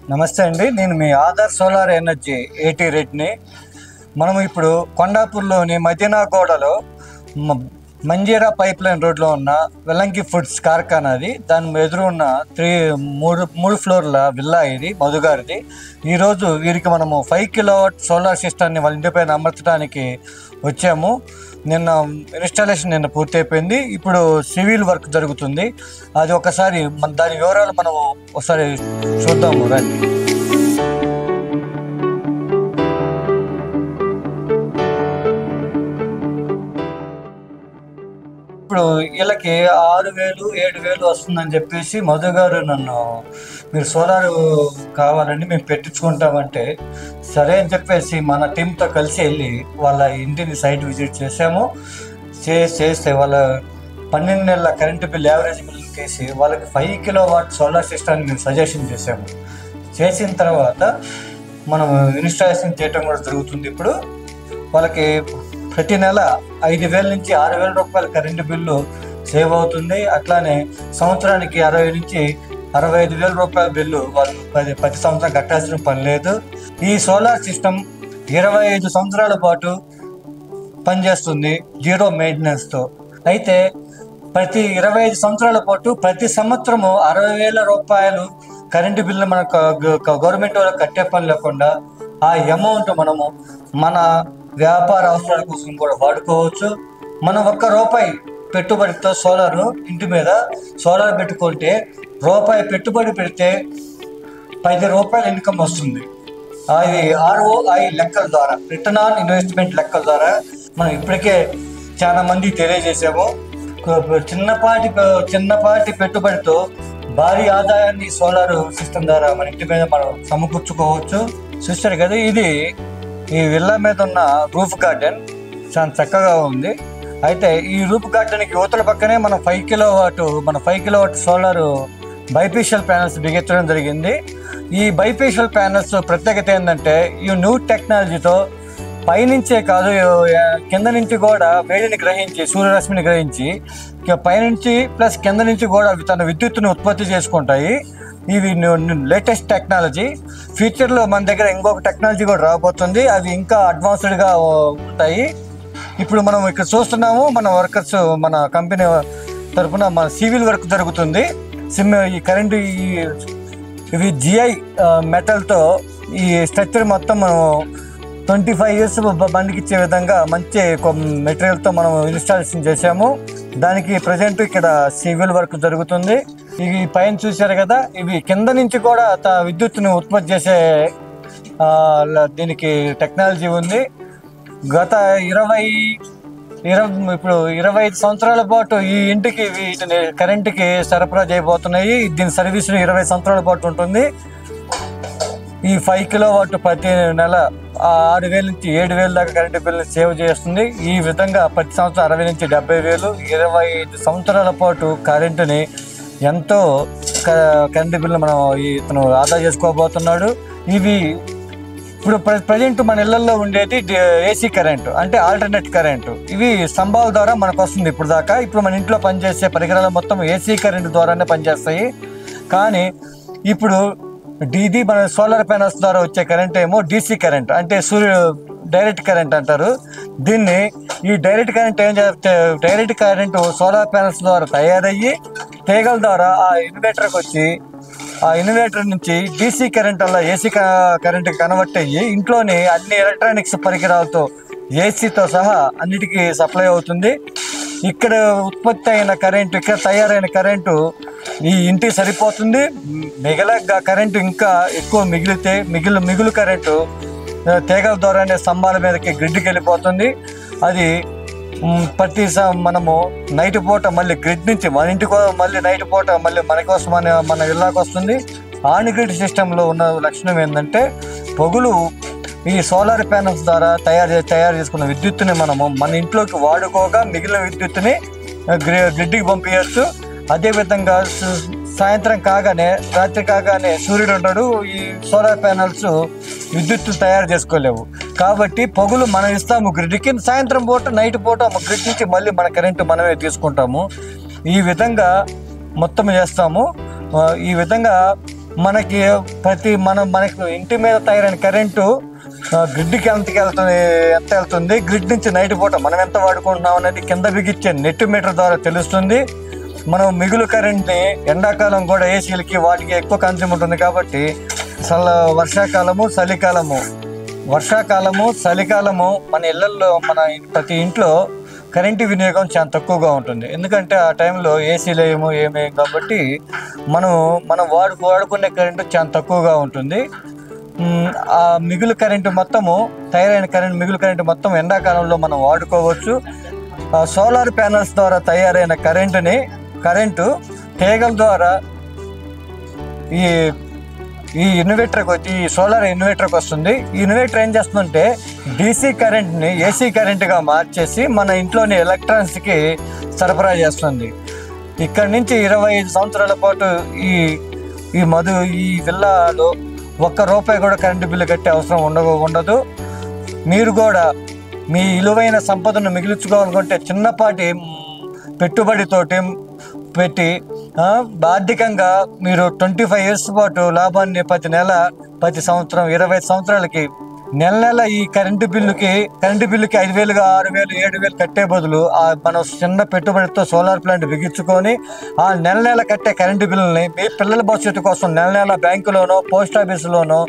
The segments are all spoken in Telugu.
నమస్తే అండి. నేను మీ ఆధార్ సోలార్ ఎనర్జీ ఏటీ రెడ్డిని. మనం ఇప్పుడు కొండాపూర్లోని మదీనాగూడలో మంజీరా పైప్ లైన్ రోడ్లో ఉన్న వెల్లంకి ఫుడ్స్ కార్ఖానాది. దాని ఎదురు ఉన్న మూడు ఫ్లోర్ల విల్లా ఇది మధుగారిది. ఈరోజు వీరికి మనము 5 కిలోవాట్ సోలార్ సిస్టమ్ని వాళ్ళ ఇంటిపైన అమర్చడానికి వచ్చాము. ఇన్స్టాలేషన్ పూర్తి అయిపోయింది. ఇప్పుడు సివిల్ వర్క్ జరుగుతుంది. అది ఒకసారి దాని వివరాలు మనం ఒకసారి చూద్దాము రండి. ఇప్పుడు వీళ్ళకి 6,000 7,000 వస్తుందని చెప్పేసి మధు గారు నన్ను, మీరు సోలార్ కావాలండి మేము పెట్టించుకుంటామంటే సరే అని చెప్పేసి మన టీంతో కలిసి వెళ్ళి వాళ్ళ ఇంటిని సైట్ విజిట్ చేసాము. చేస్తే వాళ్ళ 12 నెలల కరెంటు బిల్ యావరేజ్ బిల్ చేసి వాళ్ళకి 5 కిలోవాట్ సోలార్ సిస్టమ్ని మేము సజెషన్ చేసాము. చేసిన తర్వాత మనం ఇన్స్టాలేషన్ చేయటం కూడా జరుగుతుంది. ఇప్పుడు వాళ్ళకి ప్రతి నెల 5,000 నుంచి 6,000 రూపాయల కరెంటు బిల్లు సేవ్ అవుతుంది. అట్లానే సంవత్సరానికి 60 నుంచి 65,000 రూపాయల బిల్లు వాళ్ళు ప్రతి సంవత్సరం కట్టాల్సిన పని లేదు. ఈ సోలార్ సిస్టమ్ 25 సంవత్సరాల పాటు పనిచేస్తుంది జీరో మెయింటెనెన్స్తో. అయితే ప్రతి 25 సంవత్సరాల పాటు ప్రతి సంవత్సరము 60,000 రూపాయలు కరెంటు బిల్లు మనకు గవర్నమెంట్ వాళ్ళకి కట్టే పని లేకుండా ఆ అమౌంట్ మనము మన వ్యాపార అవసరాల కోసం కూడా వాడుకోవచ్చు. మనం రూపాయి పెట్టుబడితో ఇంటి మీద సోలార్ పెట్టుకుంటే రూపాయి పెట్టుబడి పెడితే 10 రూపాయల ఇన్కమ్ వస్తుంది. అది ROI లెక్కల ద్వారా, రిటర్న్ ఆన్ ఇన్వెస్ట్మెంట్ లెక్కల ద్వారా మనం ఇప్పటికే చాలా మంది తెలియజేసాము. చిన్నపాటి పెట్టుబడితో భారీ ఆదాయాన్ని సోలార్ సిస్టమ్ ద్వారా మన ఇంటి మీద మనం సమకూర్చుకోవచ్చు. చూస్తారు కదా, ఇది ఈ విల్లా మీద ఉన్న రూఫ్ గార్డెన్ చాలా చక్కగా ఉంది. అయితే ఈ రూఫ్ గార్డెన్కి యువతల పక్కనే మనం 5 కిలోవాట్ సోలార్ బైఫేషియల్ ప్యానల్స్ బిగించడం జరిగింది. ఈ బైఫేషియల్ ప్యానల్స్ ప్రత్యేకత ఏంటంటే ఈ న్యూ టెక్నాలజీతో పైనుంచే కాదు కింద నుంచి కూడా వేడిని గ్రహించి, సూర్యరశ్మిని గ్రహించి పైనుంచి ప్లస్ కింద నుంచి కూడా తన విద్యుత్తును ఉత్పత్తి చేసుకుంటాయి. ఇవి లేటెస్ట్ టెక్నాలజీ. ఫ్యూచర్లో మన దగ్గర ఇంకొక టెక్నాలజీ కూడా రాబోతుంది. అవి ఇంకా అడ్వాన్స్డ్గా ఉంటాయి. ఇప్పుడు మనం ఇక్కడ చూస్తున్నాము, మన వర్కర్స్, మన కంపెనీ తరఫున మన సివిల్ వర్క్ జరుగుతుంది. ఈ కరెంటు ఇవి GI మెటల్తో ఈ స్ట్రక్చర్ మొత్తం మనం 25 years బండికి ఇచ్చే విధంగా మంచి మెటీరియల్తో మనం ఇన్స్టాలేషన్ చేసాము. దానికి ప్రజెంట్ ఇక్కడ సివిల్ వర్క్ జరుగుతుంది. ఇవి పైన చూశారు కదా, ఇవి కింద నుంచి కూడా విద్యుత్తుని ఉత్పత్తి చేసే దీనికి టెక్నాలజీ ఉంది. గత 25 సంవత్సరాల పాటు ఈ ఇంటికి వీటిని కరెంటుకి సరఫరా చేయబోతున్నాయి. దీని సర్వీస్ 20 సంవత్సరాల పాటు ఉంటుంది. ఈ 5 కిలోవాట్ ప్రతి నెల 6,000 నుంచి 7,000 దాకా కరెంటు బిల్లు సేవ్ చేస్తుంది. ఈ విధంగా ప్రతి సంవత్సరం 60,000 నుంచి 70,000 25 సంవత్సరాల పాటు కరెంటుని ఎంతో కరెంటు బిల్లు మనం ఇతను ఆదా చేసుకోబోతున్నాడు. ఇవి ఇప్పుడు ప్రజెంట్ మన ఇళ్లలో ఉండేది AC కరెంటు, అంటే ఆల్టర్నేట్ కరెంటు. ఇవి స్తంభాల ద్వారా మనకు వస్తుంది. ఇప్పుడు మన ఇంట్లో పనిచేసే పరికరాలు మొత్తం AC కరెంటు ద్వారానే పనిచేస్తాయి. కానీ ఇప్పుడు ఇది మన సోలార్ ప్యానల్స్ ద్వారా వచ్చే కరెంట్ ఏమో DC కరెంట్, అంటే డైరెక్ట్ కరెంట్ అంటారు దీన్ని. ఈ డైరెక్ట్ కరెంట్ సోలార్ ప్యానల్స్ ద్వారా తయారయ్యి తీగల ద్వారా ఆ ఇన్వర్టర్కి వచ్చి, ఆ ఇన్వర్టర్ నుంచి DC కరెంట్ వల్ల AC కరెంట్కి కన్వర్ట్ అయ్యి ఇంట్లోని అన్ని ఎలక్ట్రానిక్స్ పరికరాలతో ACతో సహా అన్నిటికీ సప్లై అవుతుంది. ఇక్కడ ఉత్పత్తి అయిన కరెంటు, ఇక్కడ తయారైన కరెంటు ఈ ఇంటికి సరిపోతుంది. కరెంటు ఇంకా ఎక్కువ మిగిలితే మిగులు కరెంటు తీగల ద్వారానే స్తంభాల మీదకి గ్రిడ్కి వెళ్ళిపోతుంది. అది మనము నైట్ పూట మళ్ళీ గ్రిడ్ నుంచి మన ఇంటికి మళ్ళీ నైట్ పూట మళ్ళీ మనకోసం మన ఇళ్ళకి వస్తుంది. ఆన్ గ్రిడ్ సిస్టంలో ఉన్న లక్షణం ఏంటంటే పొగులు ఈ సోలార్ ప్యానల్స్ ద్వారా తయారు చేసుకున్న విద్యుత్తుని మనము మన ఇంట్లోకి వాడుకోగా మిగిలిన విద్యుత్తుని గ్రిడ్కి పంపించచ్చు. అదేవిధంగా సాయంత్రం రాత్రి కాగానే సూర్యుడు ఉంటాడు. ఈ సోలార్ ప్యానల్స్ విద్యుత్తు తయారు చేసుకోలేవు కాబట్టి పొగులు మనం ఇస్తాము గ్రిడ్కి. సాయంత్రం పూట నైట్ పూట గ్రిడ్ నుంచి మళ్ళీ మన కరెంటు మనమే తీసుకుంటాము. ఈ విధంగా మొత్తం చేస్తాము. ఈ విధంగా మనకి మనకు ఇంటి మీద తయారైన కరెంటు గ్రిడ్కి ఎంత వెళ్తుంది, గ్రిడ్ నుంచి నైట్ పూట మనం ఎంత వాడుకుంటున్నాం అనేది కింద బిగించే నెట్ మీటర్ ద్వారా తెలుస్తుంది. మనం మిగులు కరెంట్ని ఎండాకాలం కూడా ఏసీలకి వాటికి ఎక్కువ కన్స్యూమ్ ఉంటుంది కాబట్టి వర్షాకాలము చలికాలము మన ఇళ్లలో ప్రతి ఇంట్లో కరెంటు వినియోగం చాలా తక్కువగా ఉంటుంది. ఎందుకంటే ఆ టైంలో ఏసీలు ఏమేం కాబట్టి మనం వాడుకునే కరెంటు చాలా తక్కువగా ఉంటుంది. ఆ మిగులు కరెంటు మొత్తము మిగులు కరెంటు మొత్తం ఎండాకాలంలో మనం వాడుకోవచ్చు. సోలార్ ప్యానల్స్ ద్వారా తయారైన కరెంటు తీగల ద్వారా ఈ సోలార్ ఇన్వర్టర్కి వస్తుంది. ఈ ఇన్వర్టర్ ఏం చేస్తుందంటే డీసీ కరెంట్ని ఏసీ కరెంటుగా మార్చేసి మన ఇంట్లోని ఎలక్ట్రానిక్స్కి సరఫరా చేస్తుంది. ఇక్కడి నుంచి 25 సంవత్సరాల పాటు ఈ విల్లాలో ₹1 కూడా కరెంటు బిల్లు కట్టే అవసరం ఉండదు. మీరు కూడా మీ విలువైన సంపదను మిగిల్చుకోవాలనుకుంటే చిన్నపాటి పెట్టుబడితోటి పెట్టి ఆర్థికంగా మీరు 25 years పాటు లాభాన్ని ప్రతి సంవత్సరం 25 సంవత్సరాలకి నెల ఈ కరెంటు బిల్లుకి 5,000, 6,000, 7,000 కట్టే బదులు మనం చిన్న పెట్టుబడితో సోలార్ ప్లాంట్ బిగించుకొని ఆ నెల కట్టే కరెంటు బిల్లుని మీ పిల్లల భవిష్యత్తు కోసం నెల బ్యాంకులోనో పోస్ట్ ఆఫీసులోనో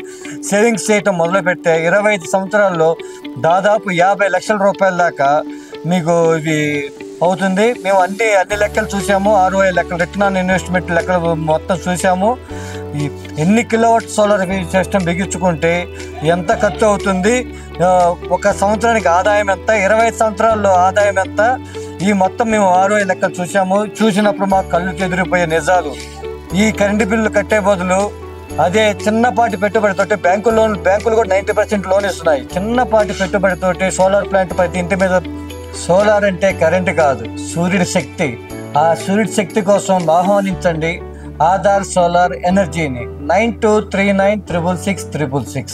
సేవింగ్స్ చేయటం మొదలు పెడితే 25 సంవత్సరాల్లో దాదాపు ₹50 లక్షల దాకా మీకు ఇవి అవుతుంది. మేము అన్ని లెక్కలు చూసాము, ROI లెక్కలు, రిటర్న్ ఆన్ ఇన్వెస్ట్మెంట్ లెక్కలు మొత్తం చూసాము. ఎన్ని కిలోవాట్ సోలార్ సిస్టమ్ బిగించుకుంటే ఎంత ఖర్చు అవుతుంది, ఒక సంవత్సరానికి ఆదాయం ఎంత, 25 సంవత్సరాల్లో ఆదాయం ఎంత, ఈ మొత్తం మేము ROI లెక్కలు చూసినప్పుడు మాకు కళ్ళు చెదిరిపోయే నిజాలు. ఈ కరెంటు బిల్లు కట్టే బదులు అదే చిన్నపాటి పెట్టుబడితోటి బ్యాంకులు కూడా 90% లోన్ ఇస్తున్నాయి. చిన్నపాటి పెట్టుబడితోటి సోలార్ ప్లాంట్ ప్రతి ఇంటి మీద. సోలార్ అంటే కరెంటు కాదు, సూర్యుడి శక్తి. ఆ సూర్యుడి శక్తి కోసం ఆహ్వానించండి ఆధార్ సోలార్ ఎనర్జీని 9239666666.